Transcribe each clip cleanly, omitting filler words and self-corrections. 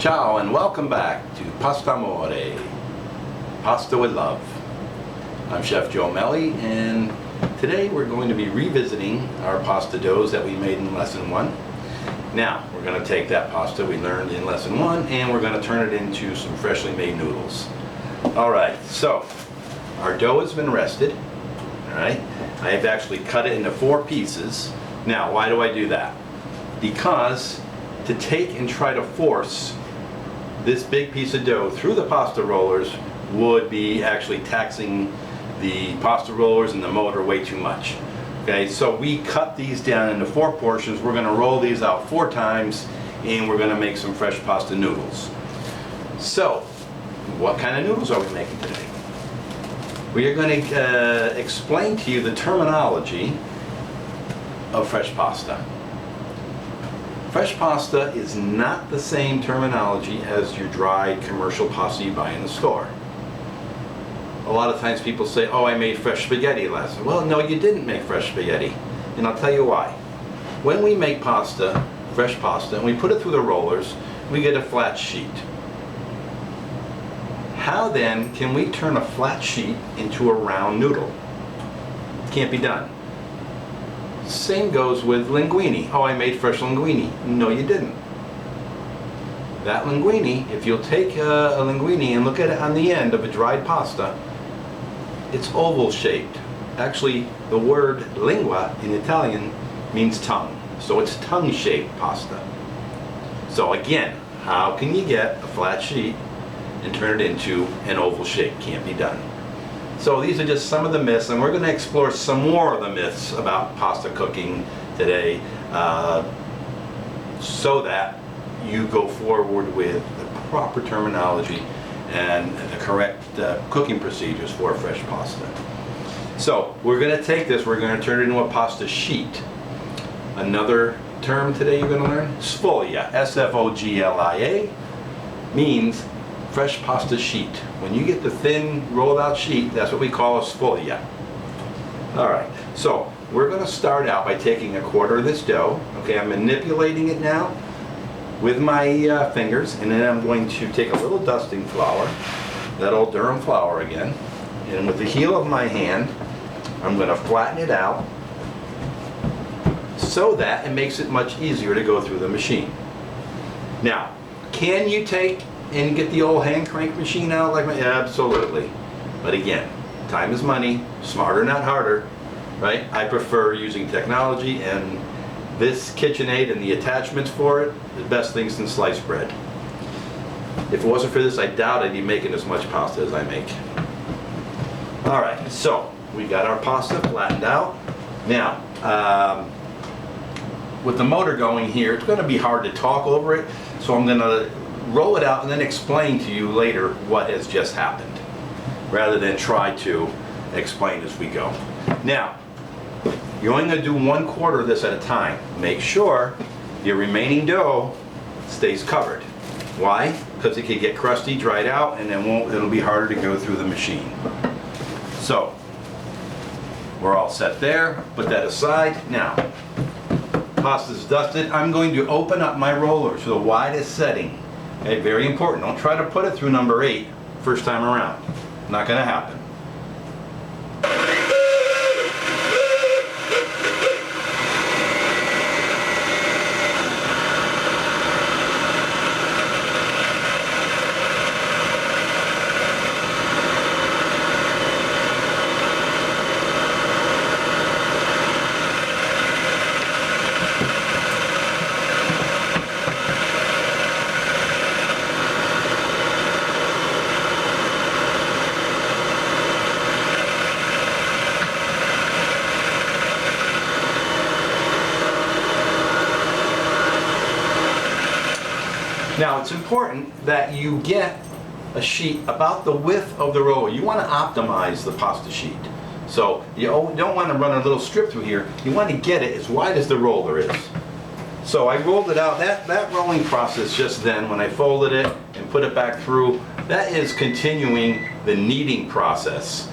Ciao and welcome back to Pastamore, Pasta with Love. I'm Chef Joe Mele, and today we're going to be revisiting our pasta doughs that we made in lesson 1. Now, we're going to take that pasta we learned in lesson 1 and we're going to turn it into some freshly made noodles. Alright, so our dough has been rested. Alright, I have actually cut it into 4 pieces. Now, why do I do that? Because to take and try to force this big piece of dough through the pasta rollers would be actually taxing the pasta rollers and the motor way too much. Okay, so we cut these down into 4 portions. We're going to roll these out 4 times and we're going to make some fresh pasta noodles. So, what kind of noodles are we making today? We are going to explain to you the terminology of fresh pasta. Fresh pasta is not the same terminology as your dried commercial pasta you buy in the store. A lot of times people say, oh, I made fresh spaghetti last night. Well, no, you didn't make fresh spaghetti. And I'll tell you why. When we make pasta, fresh pasta, and we put it through the rollers, we get a flat sheet. How then can we turn a flat sheet into a round noodle? Can't be done. Same goes with linguine. Oh, I made fresh linguine. No, you didn't. That linguine, if you'll take a linguine and look at it on the end of a dried pasta, it's oval shaped. Actually, the word lingua in Italian means tongue. So it's tongue shaped pasta. So again, how can you get a flat sheet and turn it into an oval shape? Can't be done. So these are just some of the myths, and we're going to explore some more of the myths about pasta cooking today so that you go forward with the proper terminology and the correct cooking procedures for fresh pasta. So we're going to take this, we're going to turn it into a pasta sheet. Another term today you're going to learn, sfoglia, S-F-O-G-L-I-A, means fresh pasta sheet. When you get the thin rolled out sheet, that's what we call a sfoglia. Alright, so we're going to start out by taking a quarter of this dough. Okay, I'm manipulating it now with my fingers, and then I'm going to take a little dusting flour, that old Durham flour again, and with the heel of my hand I'm going to flatten it out so that it makes it much easier to go through the machine. Now, can you take and get the old hand crank machine out like my? Absolutely. But again, time is money, smarter not harder, right? I prefer using technology, and this KitchenAid and the attachments for it, the best thing since sliced bread. If it wasn't for this, I doubt I'd be making as much pasta as I make. Alright, so we got our pasta flattened out. Now, with the motor going here, it's going to be hard to talk over it, so I'm going to roll it out and then explain to you later what has just happened, rather than try to explain as we go. Now, you're only going to do 1/4 of this at a time. Make sure your remaining dough stays covered. Why? Because it can get crusty, dried out, and then it'll be harder to go through the machine. So, we're all set there. Put that aside. Now, pasta's dusted. I'm going to open up my roller to the widest setting. Okay, very important. Don't try to put it through number 8 first time around. Not going to happen. Now, it's important that you get a sheet about the width of the roller. You want to optimize the pasta sheet. So you don't want to run a little strip through here. You want to get it as wide as the roller is. So I rolled it out. That rolling process just then, when I folded it and put it back through, that is continuing the kneading process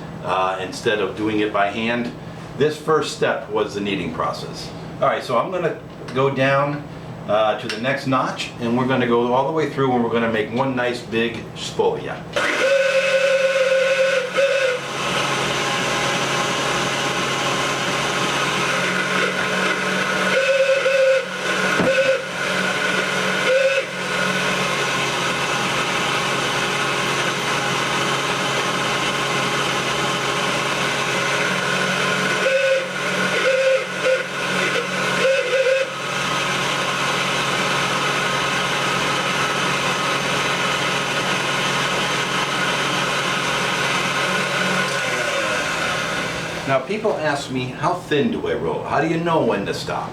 instead of doing it by hand. This first step was the kneading process. All right, so I'm going to go down to the next notch, and we're going to go all the way through, and we're going to make one nice big sfoglia. Now people ask me, how thin do I roll? How do you know when to stop?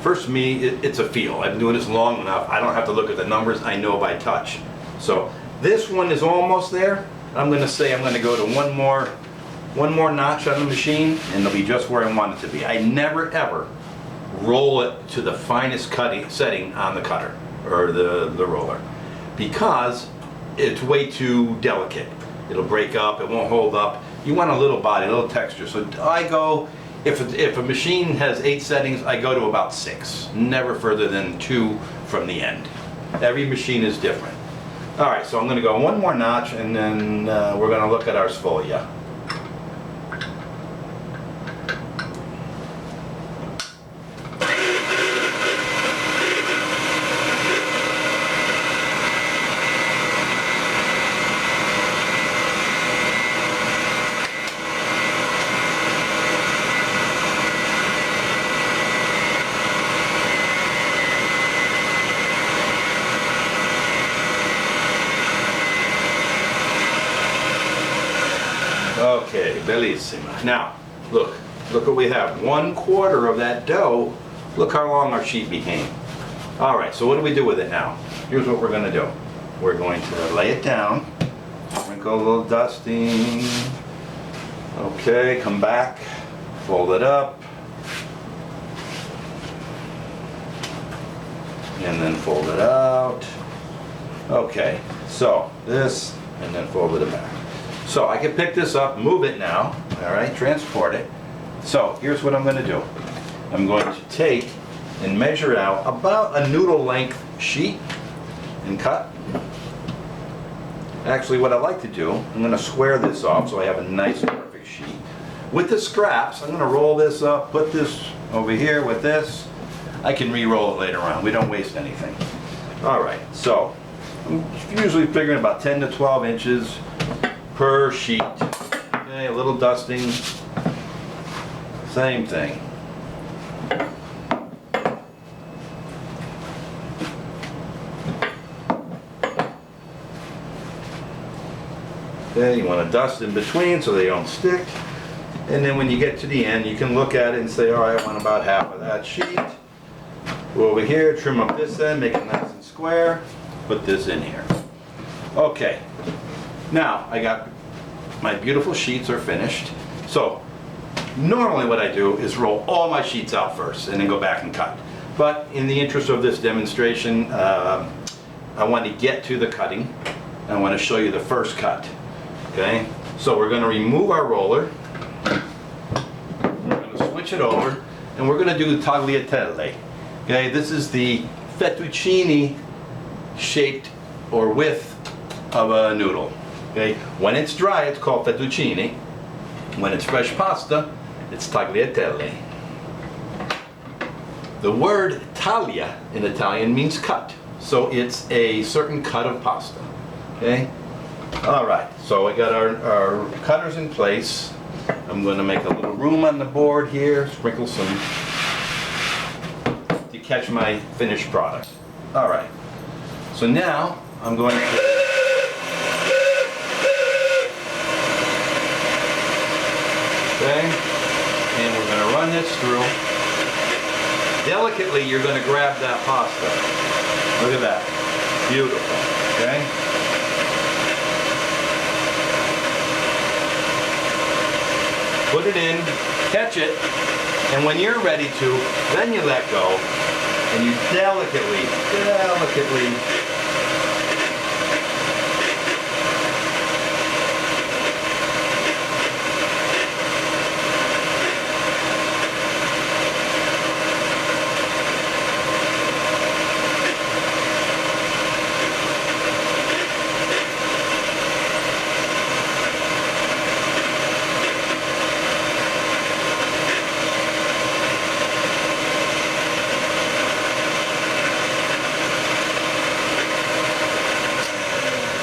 First, me, it's a feel. I've been doing this long enough. I don't have to look at the numbers. I know by touch. So this one is almost there. I'm going to say I'm going to go to one more notch on the machine, and it'll be just where I want it to be. I never ever roll it to the finest cutting setting on the cutter or the roller, because it's way too delicate. It'll break up. It won't hold up. You want a little body, a little texture. So I go, if a machine has 8 settings, I go to about 6. Never further than 2 from the end. Every machine is different. All right, so I'm going to go one more notch, and then we're going to look at our sfoglia. Okay, bellissima. Now, look what we have. 1/4 of that dough. Look how long our sheet became. All right, so what do we do with it now? Here's what we're going to do. We're going to lay it down, sprinkle a little dusting. Okay, come back, fold it up, and then fold it out. Okay, so this, and then fold it back. So I can pick this up, move it now, all right, transport it. So here's what I'm going to do. I'm going to take and measure out about a noodle length sheet and cut. Actually, what I like to do, I'm going to square this off so I have a nice perfect sheet. With the scraps, I'm going to roll this up, put this over here with this. I can re-roll it later on. We don't waste anything. All right, so I'm usually figuring about 10 to 12 inches per sheet. Okay, a little dusting, same thing. Okay, you want to dust in between so they don't stick. And then when you get to the end, you can look at it and say, all right, I want about half of that sheet. Go over here, trim up this end, make it nice and square, put this in here. Okay. Now, I got my beautiful sheets are finished. So, normally what I do is roll all my sheets out first and then go back and cut. But in the interest of this demonstration, I want to get to the cutting. I want to show you the first cut. Okay? So we're going to remove our roller. We're going to switch it over, and we're going to do tagliatelle. Okay? This is the fettuccine shaped or width of a noodle. Okay? When it's dry, it's called fettuccine. When it's fresh pasta, it's tagliatelle. The word taglia in Italian means cut. So it's a certain cut of pasta. Okay? Alright, so we got our cutters in place. I'm going to make a little room on the board here, sprinkle some to catch my finished product. Alright, so now I'm going to and we're going to run this through. Delicately, you're going to grab that pasta. Look at that. Beautiful. Okay? Put it in, catch it, and when you're ready to, then you let go, and you delicately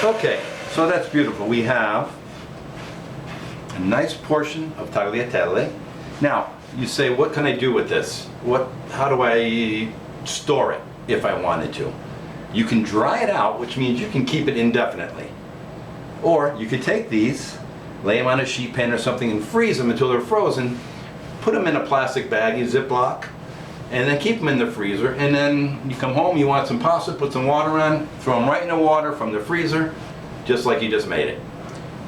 Okay, so that's beautiful. We have a nice portion of tagliatelle. Now, you say, what can I do with this? How do I store it if I wanted to? You can dry it out, which means you can keep it indefinitely. Or you could take these, lay them on a sheet pan or something and freeze them until they're frozen, put them in a plastic baggie, Ziploc, and then keep them in the freezer. And then you come home, you want some pasta, put some water on, throw them right in the water from the freezer, just like you just made it.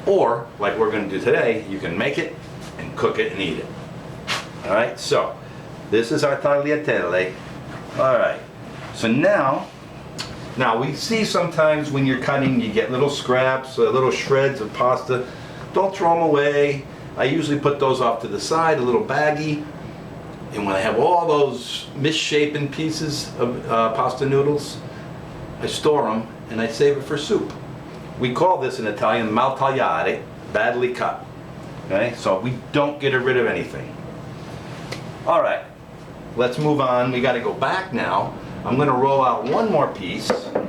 Or, like we're going to do today, you can make it and cook it and eat it. All right, so this is our tagliatelle. All right, so now we see sometimes when you're cutting, you get little scraps, little shreds of pasta. Don't throw them away. I usually put those off to the side, a little baggie. And when I have all those misshapen pieces of pasta noodles, I store them and I save it for soup. We call this in Italian mal tagliate, badly cut. Okay, so we don't get rid of anything. All right, let's move on. We got to go back now. I'm going to roll out one more piece and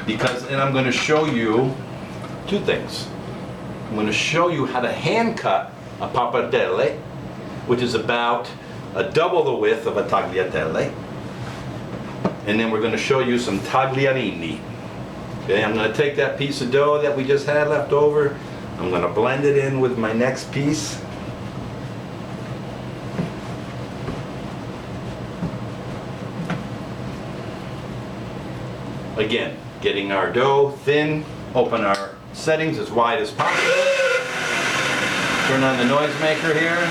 I'm going to show you two things. I'm going to show you how to hand cut a pappardelle, which is about double the width of a tagliatelle. And then we're going to show you some tagliarini. Okay, I'm going to take that piece of dough that we just had left over. I'm going to blend it in with my next piece. Again, getting our dough thin, open our settings as wide as possible. Turn on the noisemaker here.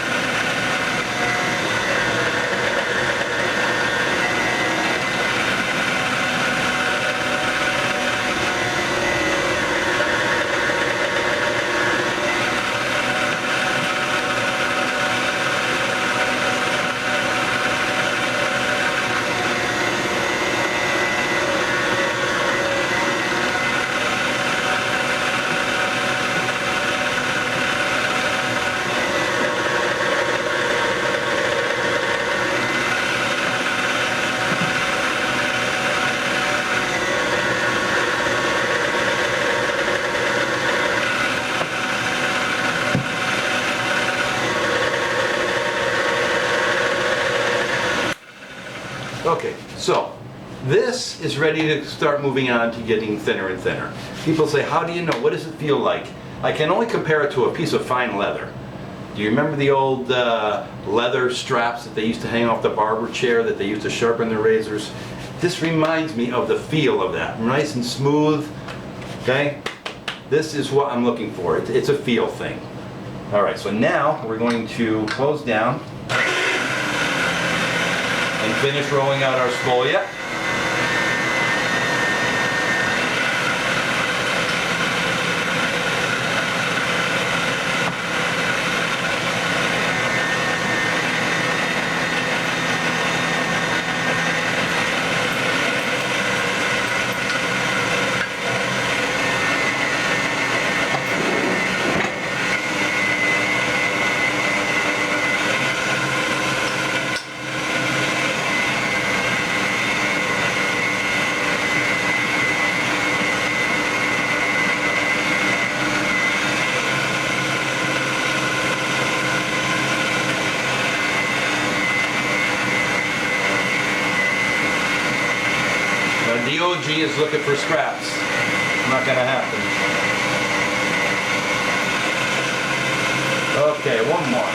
Okay, so this is ready to start moving on to getting thinner and thinner. People say, how do you know? What does it feel like? I can only compare it to a piece of fine leather. Do you remember the old leather straps that they used to hang off the barber chair that they used to sharpen their razors? This reminds me of the feel of that. Nice and smooth, okay? This is what I'm looking for. It's a feel thing. All right, so now we're going to close down and finish rolling out our sfoglia. The OG is looking for scraps. Not gonna happen. Okay, one more.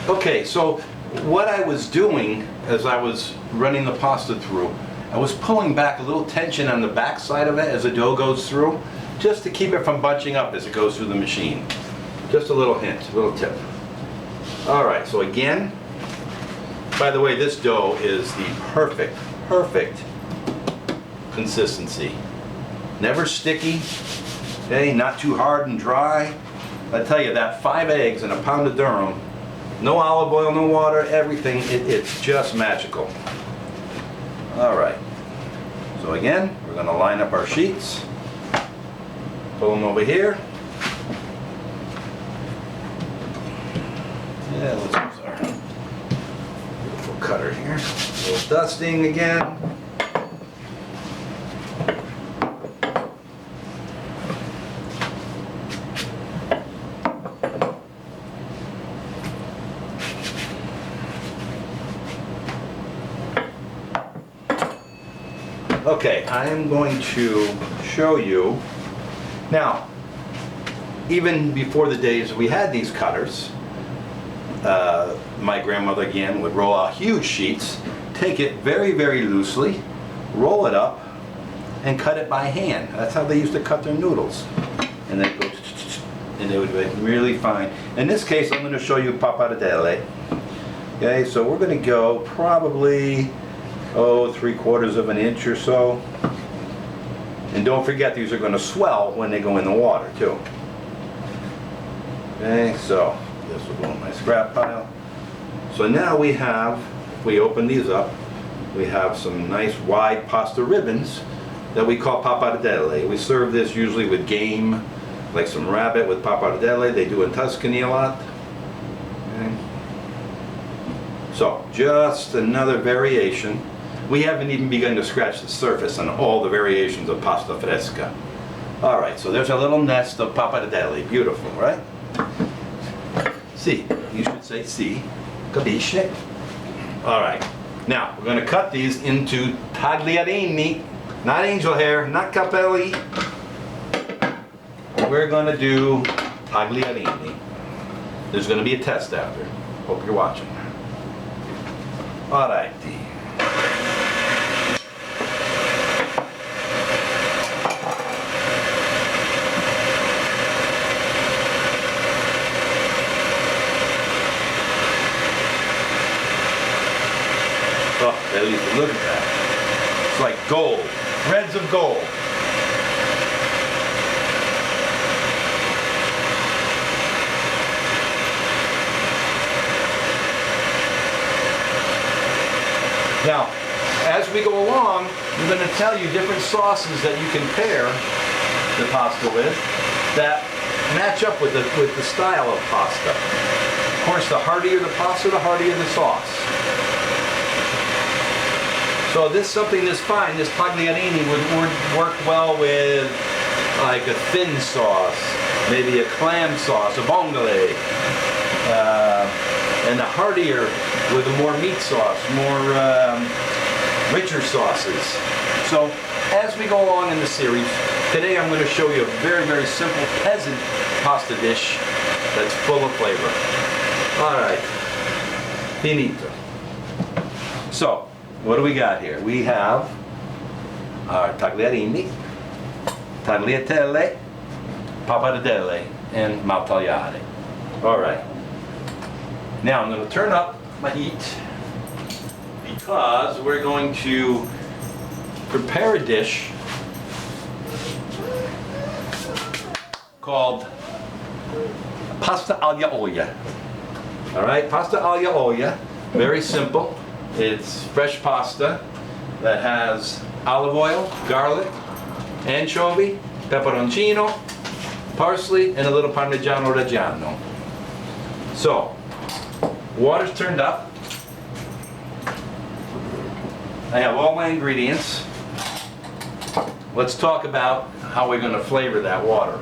Okay, so what I was doing as I was running the pasta through, I was pulling back a little tension on the back side of it as the dough goes through, just to keep it from bunching up as it goes through the machine. Just a little hint, a little tip. All right, so again, by the way, this dough is the perfect consistency. Never sticky, okay, not too hard and dry. I tell you, that 5 eggs and a pound of durum No olive oil, no water, everything. It's just magical. All right. So again, we're going to line up our sheets. Pull them over here. Yeah, let's use our beautiful cutter here. A little dusting again. Okay, I am going to show you. Now, even before the days we had these cutters, my grandmother again would roll out huge sheets, take it very, very loosely, roll it up, and cut it by hand. That's how they used to cut their noodles. And they go, and they would be really fine. In this case, I'm going to show you Pappardelle. Okay, so we're going to go probably, 3/4 of an inch or so. And don't forget, these are going to swell when they go in the water too. Okay, so this will go in my scrap pile. So now we have, if we open these up, we have some nice wide pasta ribbons that we call pappardelle. We serve this usually with game, like some rabbit with pappardelle. They do in Tuscany a lot. Okay. So just another variation. We haven't even begun to scratch the surface on all the variations of pasta fresca. All right, so there's a little nest of pappardelle. Beautiful, right? Si, you should say si. Capisce? All right, now we're going to cut these into tagliarini. Not angel hair, not capelli. We're going to do tagliarini. There's going to be a test after. Hope you're watching. All right. Oh, look at that. It's like gold. Threads of gold. Now, as we go along, I'm going to tell you different sauces that you can pair the pasta with that match up with the style of pasta. Of course, the heartier the pasta, the heartier the sauce. So something this fine, this tagliarini would work well with like a thin sauce, maybe a clam sauce, a vongole, and a heartier with a more meat sauce, more richer sauces. So as we go along in the series, today I'm going to show you a very, very simple peasant pasta dish that's full of flavor. All right, finito. So, what do we got here? We have our tagliarini, tagliatelle, pappardelle, and maltagliare. All right. Now I'm going to turn up my heat because we're going to prepare a dish called pasta aglia olio. All right, pasta aglia olio, very simple. It's fresh pasta that has olive oil, garlic, anchovy, peperoncino, parsley, and a little parmigiano reggiano. So, water's turned up. I have all my ingredients. Let's talk about how we're going to flavor that water.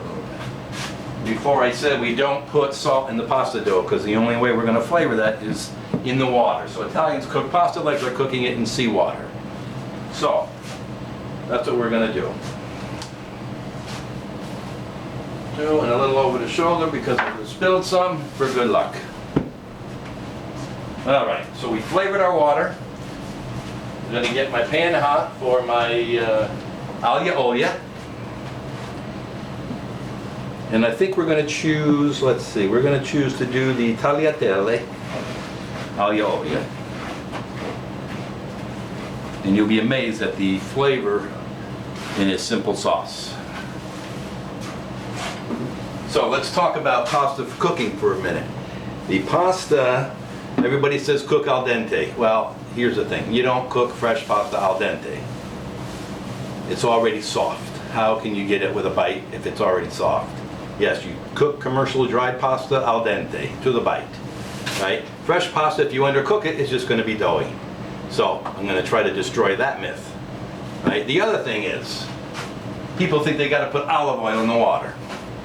Before I said we don't put salt in the pasta dough because the only way we're going to flavor that is in the water. So Italians cook pasta like they're cooking it in seawater. So that's what we're going to do. And a little over the shoulder because if we spilled some, for good luck. All right, so we flavored our water. I'm going to get my pan hot for my aglia olio. And I think we're going to choose, let's see, we're going to choose to do the tagliatelle aglia olio. And you'll be amazed at the flavor in a simple sauce. So let's talk about pasta cooking for a minute. The pasta, everybody says cook al dente. Well, here's the thing. You don't cook fresh pasta al dente. It's already soft. How can you get it with a bite if it's already soft? Yes, you cook commercial dried pasta al dente, to the bite. Right? Fresh pasta, if you undercook it, it's just going to be doughy. So, I'm going to try to destroy that myth. Right? The other thing is, people think they got to put olive oil in the water.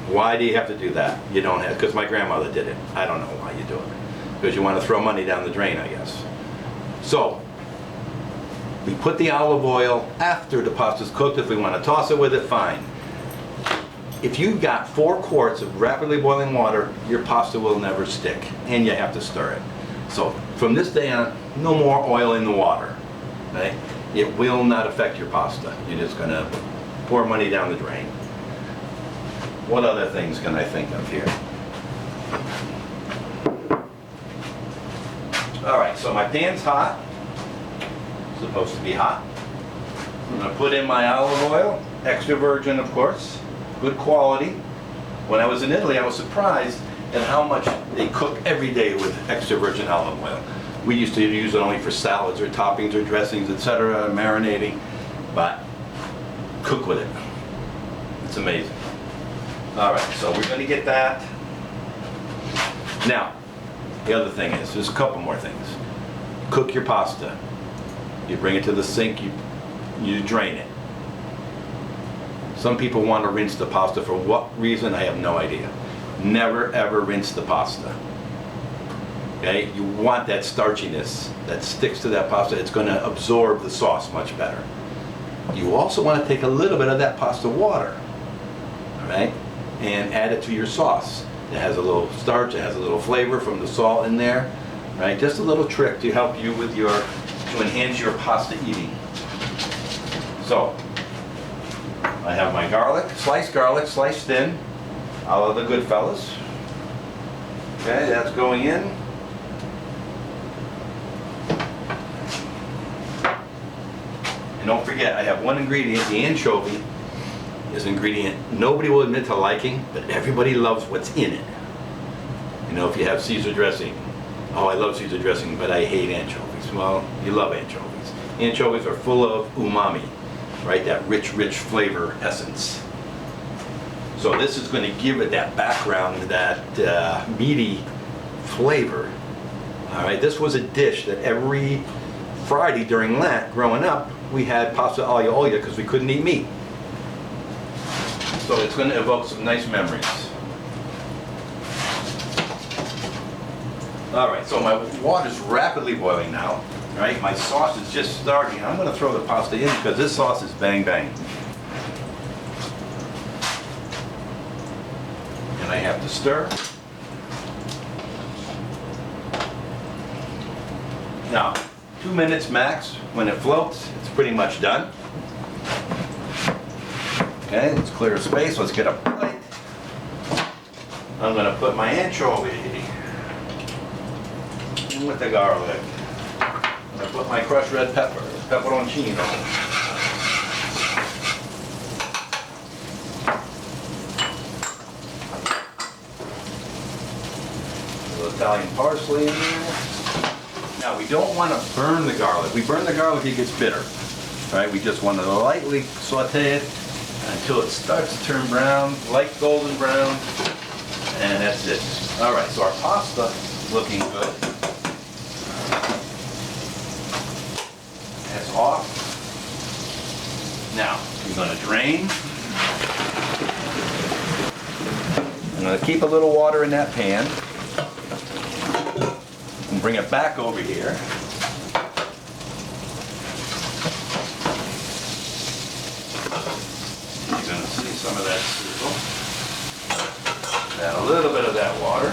Why do you have to do that? You don't have, because my grandmother did it. I don't know why you do it. Because you want to throw money down the drain, I guess. So, we put the olive oil after the pasta's cooked. If we want to toss it with it, fine. If you've got 4 quarts of rapidly boiling water, your pasta will never stick, and you have to stir it. So, from this day on, no more oil in the water. Right? It will not affect your pasta. You're just going to pour money down the drain. What other things can I think of here? All right, so my pan's hot. It's supposed to be hot. I'm going to put in my olive oil, extra virgin, of course, good quality. When I was in Italy, I was surprised at how much they cook every day with extra virgin olive oil. We used to use it only for salads or toppings or dressings, etc., marinating, but cook with it. It's amazing. All right, so we're going to get that. Now, the other thing is, there's a couple more things. Cook your pasta. You bring it to the sink, you drain it. Some people want to rinse the pasta. For what reason, I have no idea. Never ever rinse the pasta. Okay, you want that starchiness that sticks to that pasta. It's going to absorb the sauce much better. You also want to take a little bit of that pasta water, all right, and add it to your sauce. It has a little starch, it has a little flavor from the salt in there, right? Just a little trick to help you with to enhance your pasta eating. So, I have my garlic, sliced thin, a la the Goodfellas. Okay, that's going in. And don't forget, I have one ingredient, the anchovy is an ingredient nobody will admit to liking, but everybody loves what's in it. You know, if you have Caesar dressing, oh, I love Caesar dressing, but I hate anchovies. Well, you love anchovies. Anchovies are full of umami, right? That rich flavor essence. So this is going to give it that background, that meaty flavor. All right, this was a dish that every Friday during Lent, growing up, we had pasta Aglia Olio because we couldn't eat meat. So it's going to evoke some nice memories. All right, so my water's rapidly boiling now. All right, my sauce is just starting. I'm going to throw the pasta in because this sauce is bang bang. And I have to stir. Now, 2 minutes max. When it floats, it's pretty much done. Okay, let's clear a space. Let's get a plate. I'm going to put my anchovy in with the garlic. I'm going to put my crushed red pepper, pepperoncino. A little Italian parsley in there. Now, we don't want to burn the garlic. We burn the garlic, it gets bitter. Right? We just want to lightly saute it until it starts to turn brown, light golden brown, and that's it. All right, so our pasta is looking good. That's off. Now, we're going to drain. I'm going to keep a little water in that pan and bring it back over here. Some of that sizzle. Add a little bit of that water. A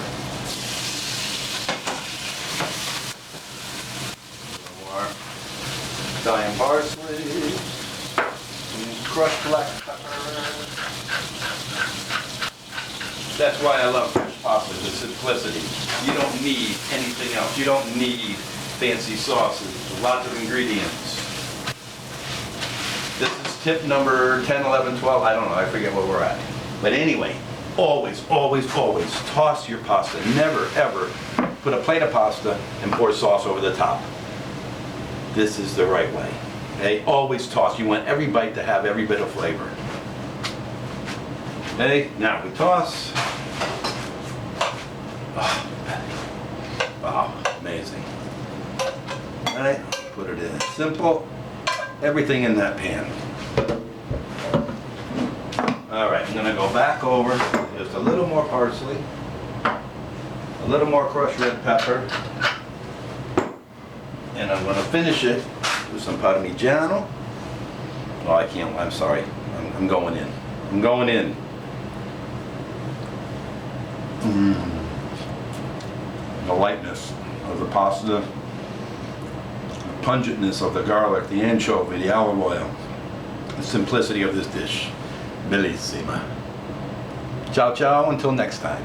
little more Italian parsley. Some crushed black pepper. That's why I love fresh pasta, the simplicity. You don't need anything else. You don't need fancy sauces, lots of ingredients. This is tip number 10, 11, 12, I don't know, I forget where we're at. But anyway, always, always, always toss your pasta. Never, ever put a plate of pasta and pour sauce over the top. This is the right way. Okay, always toss. You want every bite to have every bit of flavor. Okay, now we toss. Oh, wow, amazing. All right, put it in. Simple. Everything in that pan. All right, I'm gonna go back over just a little more parsley, a little more crushed red pepper, and I'm gonna finish it with some Parmigiano. Oh, I can't, I'm sorry. I'm going in. I'm going in. The lightness of the pasta, the pungentness of the garlic, the anchovy, the olive oil, the simplicity of this dish. Bellissima. Ciao, ciao, until next time.